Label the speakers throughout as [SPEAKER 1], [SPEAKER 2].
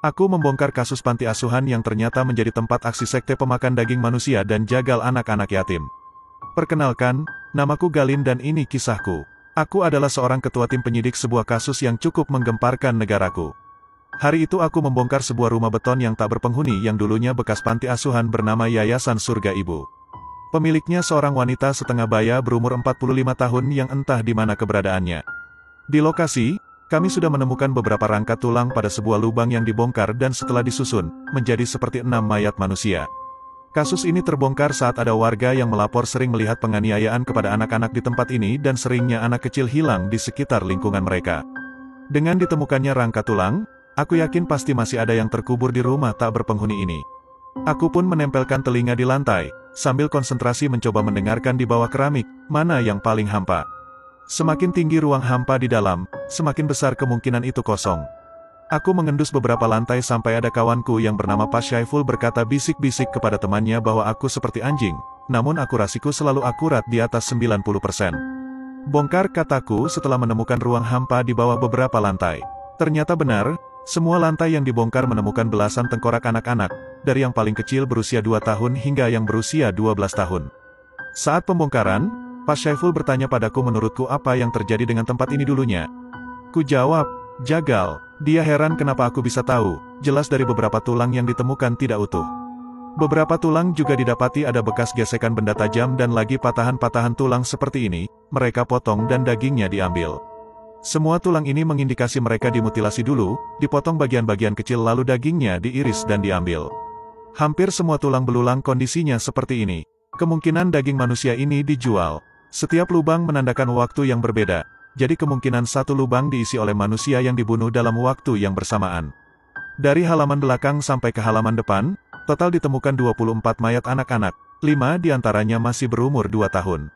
[SPEAKER 1] Aku membongkar kasus panti asuhan yang ternyata menjadi tempat aksi sekte pemakan daging manusia dan jagal anak-anak yatim. Perkenalkan, namaku Galin dan ini kisahku. Aku adalah seorang ketua tim penyidik sebuah kasus yang cukup menggemparkan negaraku. Hari itu aku membongkar sebuah rumah beton yang tak berpenghuni yang dulunya bekas panti asuhan bernama Yayasan Surga Ibu. Pemiliknya seorang wanita setengah baya berumur 45 tahun yang entah di mana keberadaannya. Di lokasi, kami sudah menemukan beberapa rangka tulang pada sebuah lubang yang dibongkar dan setelah disusun, menjadi seperti 6 mayat manusia. Kasus ini terbongkar saat ada warga yang melapor sering melihat penganiayaan kepada anak-anak di tempat ini dan seringnya anak kecil hilang di sekitar lingkungan mereka. Dengan ditemukannya rangka tulang, aku yakin pasti masih ada yang terkubur di rumah tak berpenghuni ini. Aku pun menempelkan telinga di lantai, sambil konsentrasi mencoba mendengarkan di bawah keramik, mana yang paling hampa. Semakin tinggi ruang hampa di dalam, semakin besar kemungkinan itu kosong. Aku mengendus beberapa lantai sampai ada kawanku yang bernama Pak Syaiful berkata bisik-bisik kepada temannya bahwa aku seperti anjing, namun akurasiku selalu akurat di atas 90%. Bongkar, kataku setelah menemukan ruang hampa di bawah beberapa lantai. Ternyata benar, semua lantai yang dibongkar menemukan belasan tengkorak anak-anak, dari yang paling kecil berusia 2 tahun hingga yang berusia 12 tahun. Saat pembongkaran, Pak Syaiful bertanya padaku menurutku apa yang terjadi dengan tempat ini dulunya. Ku jawab, jagal. Dia heran kenapa aku bisa tahu, jelas dari beberapa tulang yang ditemukan tidak utuh. Beberapa tulang juga didapati ada bekas gesekan benda tajam dan lagi patahan-patahan tulang seperti ini, mereka potong dan dagingnya diambil. Semua tulang ini mengindikasi mereka dimutilasi dulu, dipotong bagian-bagian kecil lalu dagingnya diiris dan diambil. Hampir semua tulang belulang kondisinya seperti ini. Kemungkinan daging manusia ini dijual. Setiap lubang menandakan waktu yang berbeda, jadi kemungkinan satu lubang diisi oleh manusia yang dibunuh dalam waktu yang bersamaan. Dari halaman belakang sampai ke halaman depan, total ditemukan 24 mayat anak-anak, 5 diantaranya masih berumur 2 tahun.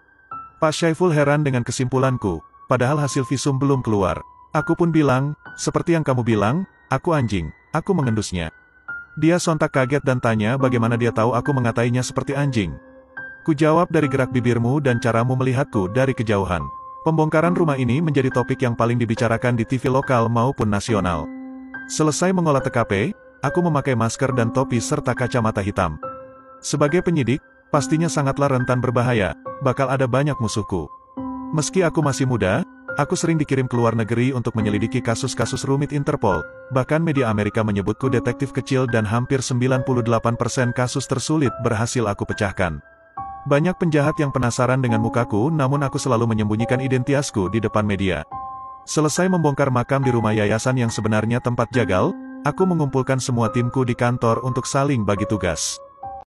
[SPEAKER 1] Pak Syaiful heran dengan kesimpulanku, padahal hasil visum belum keluar. Aku pun bilang, seperti yang kamu bilang, aku anjing, aku mengendusnya. Dia sontak kaget dan tanya bagaimana dia tahu aku mengatainya seperti anjing. Ku jawab dari gerak bibirmu dan caramu melihatku dari kejauhan. Pembongkaran rumah ini menjadi topik yang paling dibicarakan di TV lokal maupun nasional. Selesai mengolah TKP, aku memakai masker dan topi serta kacamata hitam. Sebagai penyidik, pastinya sangatlah rentan berbahaya, bakal ada banyak musuhku. Meski aku masih muda, aku sering dikirim ke luar negeri untuk menyelidiki kasus-kasus rumit Interpol, bahkan media Amerika menyebutku detektif kecil dan hampir 98% kasus tersulit berhasil aku pecahkan. Banyak penjahat yang penasaran dengan mukaku namun aku selalu menyembunyikan identitasku di depan media. Selesai membongkar makam di rumah yayasan yang sebenarnya tempat jagal, aku mengumpulkan semua timku di kantor untuk saling bagi tugas.